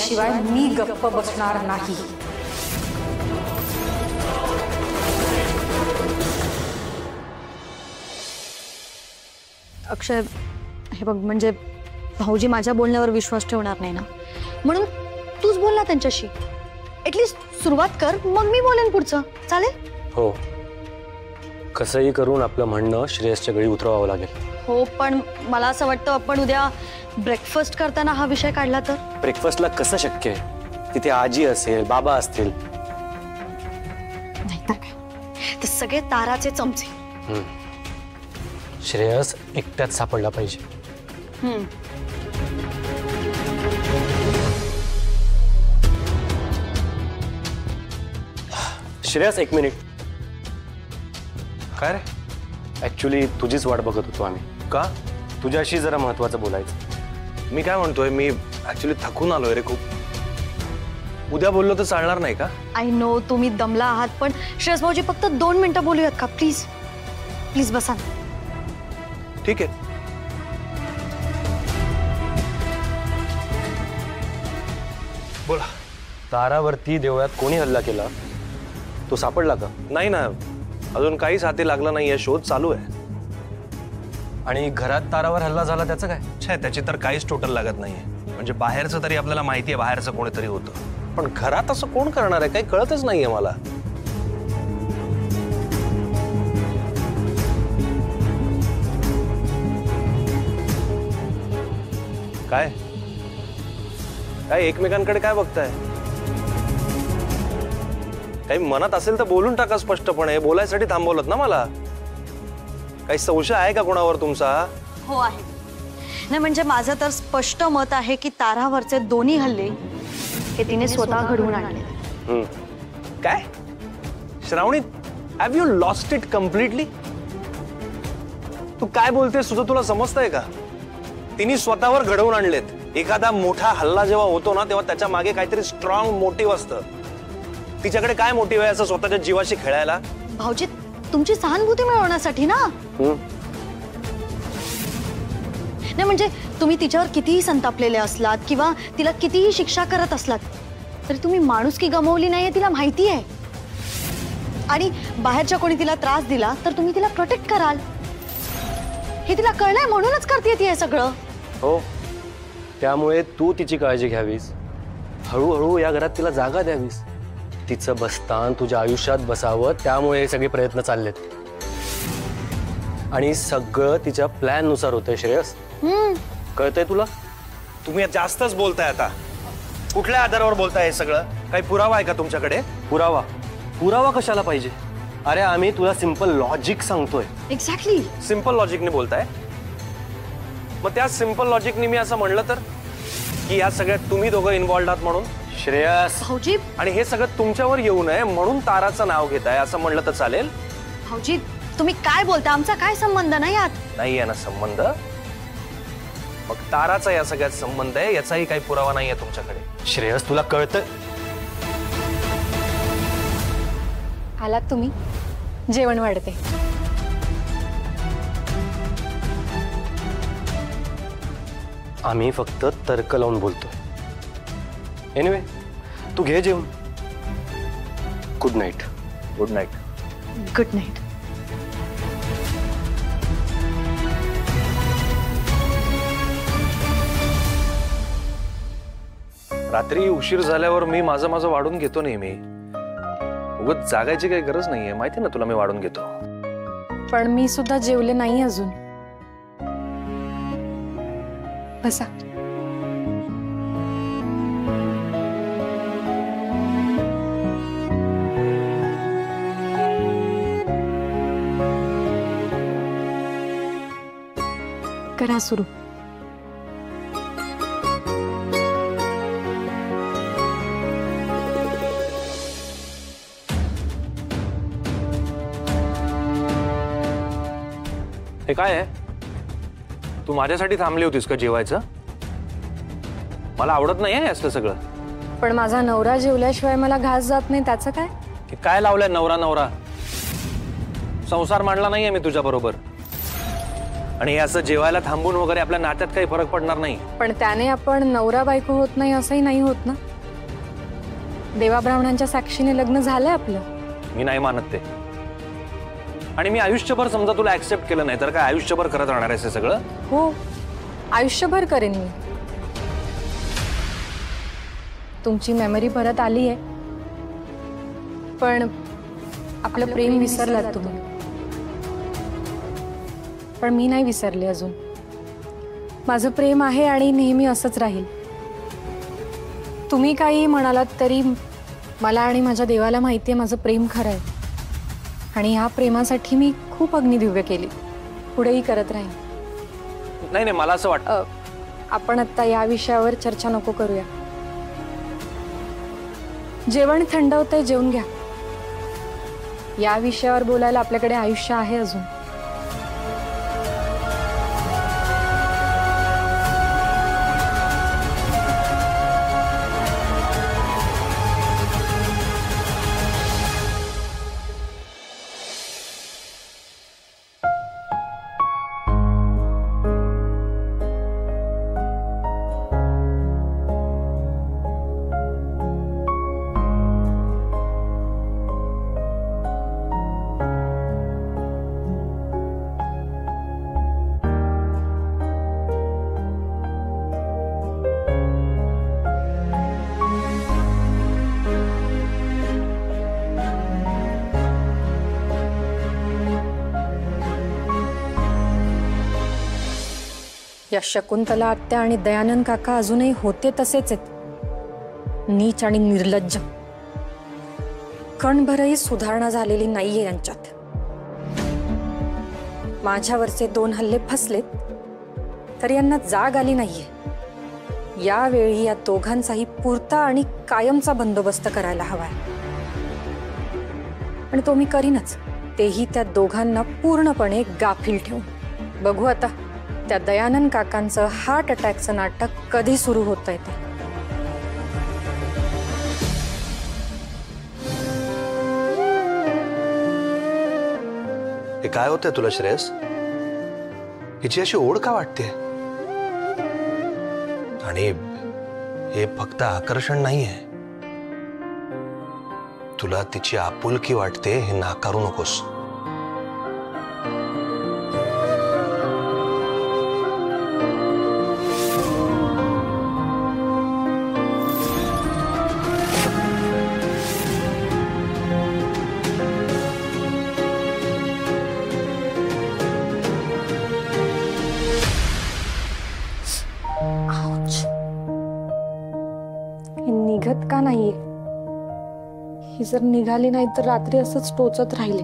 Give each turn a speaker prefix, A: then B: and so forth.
A: झाल्याशिवाय मी गप्प बसणार नाही।
B: अक्षय, हे बघ, म्हणजे भाऊजी माझ्या बोलण्यावर विश्वास ठेवणार नाही ना, म्हणून तूच बोल ना त्यांच्याशी। ऍटलीस्ट सुरुवात कर, मग मी बोलेन पुढचं, चालेल?
C: हो, कसंही करून आपलं म्हणणं श्रेयसच्या गळी उतरवावं लागेल।
B: हो, पण मला असं वाटतं आपण उद्या ब्रेकफास्ट करताना हा विषय काढला तर।
C: ब्रेकफास्टला कसं शक्य आहे? तिथे आजी असेल, बाबा असतील।
B: नाही तर काय, ते सगळे ताराचे चमचे।
C: श्रेयस एकट्यात सापडला पाहिजे। श्रेयस, एक मिनिट।
D: काय रे?
C: ऍक्च्युली तुझीच वाट बघत होतो आम्ही।
D: का?
C: तुझ्याशी जरा महत्वाचं बोलायचं।
D: मी काय म्हणतोय, मी ऍक्च्युली थकून आलोय रे खूप। उद्या बोललो तर चालणार नाही का?
B: आय नो तुम्ही दमला आहात, पण श्रेयस भाऊजी फक्त 2 मिनिटं बोलूयात का प्लीज? प्लीज बसा।
D: ठीक आहे। बोला।
C: तारावरती देवळात कोणी हल्ला केला? तो सापडला का?
D: नाही ना, अजून काहीच हाती लागला नाहीये, शोध चालू आहे।
C: आणि घरात तारावर हल्ला झाला त्याचं काय?
D: छे, त्याची तर काहीच टोटल लागत नाहीये। म्हणजे बाहेरचं तरी आपल्याला माहिती आहे, बाहेरचं कोणीतरी होतं, पण घरात असं कोण करणार आहे काही कळतच नाहीये मला। काय काय एकमेकांकडे काय बघताय? काही मनात असेल तर बोलून टाका स्पष्टपणे। बोलायसाठी थांबवलं ना मला। काही संशय आहे का कोणावर तुमचा?
B: हो आहे। नाही म्हणजे माझं तर स्पष्ट मत आहे की तारावरचे दोन्ही हल्ले हे तिने स्वतः घडवून आणले।
D: काय? Shravani, have you lost it completely? तू काय बोलतेस? तुला समजतंय का? तिने स्वतःवर घडवून आणलेत। एखादा मोठा हल्ला जेव्हा होतो ना, तेव्हा त्याच्या मागे काहीतरी स्ट्रॉंग मोटिव्ह असतं। तिच्याकडे काय मोटिव्ह आहे असं स्वतःच्या जीवाशी खेळायला?
B: भाऊजी, तुमची सहानुभूती मिळवण्यासाठी ना। नाही म्हणजे तुम्ही तिच्यावर कितीही संतापलेले असलात किंवा तिला कितीही शिक्षा करत असलात तरी तुम्ही माणुसकी गमावली नाहीये, तिला माहिती आहे। आणि बाहेरच्या कोणी तिला त्रास दिला तर तुम्ही तिला प्रोटेक्ट कराल, हे तिला कळलंय, म्हणूनच करते ती हे सगळं।
C: हो, त्यामुळे तू तिची काळजी घ्यावीस, हळूहळू या घरात तिला जागा द्यावीस, तिचं बस्तान तुझ्या आयुष्यात बसावं, त्यामुळे हे सगळे प्रयत्न चाललेत। आणि सगळं तिच्या प्लॅन नुसार होतंय श्रेयस, कळतंय तुला?
D: तुम्ही जास्तच बोलताय आता। कुठल्या आधारावर बोलताय हे सगळं? काही पुरावा आहे का तुमच्याकडे?
C: पुरावा? पुरावा कशाला पाहिजे? अरे आम्ही तुला सिंपल लॉजिक सांगतोय।
B: एक्झॅक्टली,
D: सिंपल लॉजिकने बोलताय? मग त्या सिंपल लॉजिकने मी असं म्हणलं तर की या सगळ्यात तुम्ही दोघं इन्व्हॉल्ड आहात म्हणून?
C: श्रेयस
B: भाऊजी,
D: आणि हे सगळं तुमच्यावर येऊ नये म्हणून ताराचं नाव घेताय असं म्हणलं तर चालेल?
B: भाऊजी तुम्ही काय बोलता? आमचा काय संबंध नाही यात?
D: नाही आहे ना संबंध? मग ताराचा या सगळ्यात संबंध आहे याचाही काही पुरावा नाही आहे तुमच्याकडे?
C: श्रेयस, तुला कळतं?
A: आलात तुम्ही, जेवण वाढते।
C: आम्ही फक्त तर्क लावून बोलतोय। एनिवे, तू घे जेवण। Good night.
D: Good night.
B: Good night.
D: रात्री उशीर झाल्यावर मी माझं वाढून घेतो नेहमी। उगाच जागायची काही गरज नाहीये, माहिती ना तुला मी वाढून घेतो।
A: पण मी सुद्धा जेवले नाही अजून। बसा। करा सुरू।
D: हे काय आहे? तू माझ्यासाठी थांबली होतीस का जेवायचं? मला आवडत नाही आहे असं सगळं।
A: पण माझा नवरा जेवल्याशिवाय मला घास जात नाही, त्याचं काय?
D: काय लावलंय नवरा नवरा? संसार मांडला नाहीये मी तुझ्या बरोबर। आणि हे असं जेवायला थांबून वगैरे आपल्या नात्यात काही फरक पडणार नाही.
A: पण त्याने आपण नवरा बायको होत नाही असंही नाही होत ना. देवा ब्राह्मणांच्या साक्षीने लग्न झालंय आपलं.
D: मी नाही मानत ते. आणि मी आयुष्यभर समजा तुला ऍक्सेप्ट केलं नाही तर काय आयुष्यभर करत राहणार आहे सगळं?
A: हो, आयुष्यभर करेन मी. तुमची मेमरी परत आली आहे, पण आपलं प्रेम विसरलात तुम्ही. पण मी नाही विसरले अजून. माझं प्रेम आहे आणि नेहमी असंच राहील. तुम्ही काही म्हणालात तरी मला आणि माझ्या देवाला माहिती आहे माझं प्रेम खरं आहे. आणि ह्या प्रेमासाठी मी खूप अग्निदिव्य केली, पुढेही करत राहीन.
D: नाही नाही, मला असं वाटतं
A: आपण आता या विषयावर चर्चा नको करूया. जेवण थंड होतंय, जेवून घ्या. या विषयावर बोलायला आपल्याकडे आयुष्य आहे अजून. या शकुंतला आत्या आणि दयानंद काका अजूनही होते तसेच आहेत. नीच आणि निर्लज्ज. कणभरही सुधारणा झालेली नाहीये यांच्यात. माझ्यावरचे 2 हल्ले फसलेत तर यांना जाग आली नाहीये. यावेळी या दोघांचाही पुरता आणि कायमचा बंदोबस्त करायला हवाय. आणि तो मी करीनच, तेही त्या दोघांना पूर्णपणे गाफील ठेवून. बघू आता त्या दयानंद काकांचं हार्ट अटॅकचं नाटक कधी सुरू होतंय ते.
E: हे काय होतंय तुला श्रेयस? हिची अशी ओढ का वाटते? आणि हे फक्त आकर्षण नाहीये, तुला तिची आपुलकी वाटते हे नाकारू नकोस.
A: निघत का नाहीये? ही जर निघाली नाही तर रात्री असंच टोचत राहिले.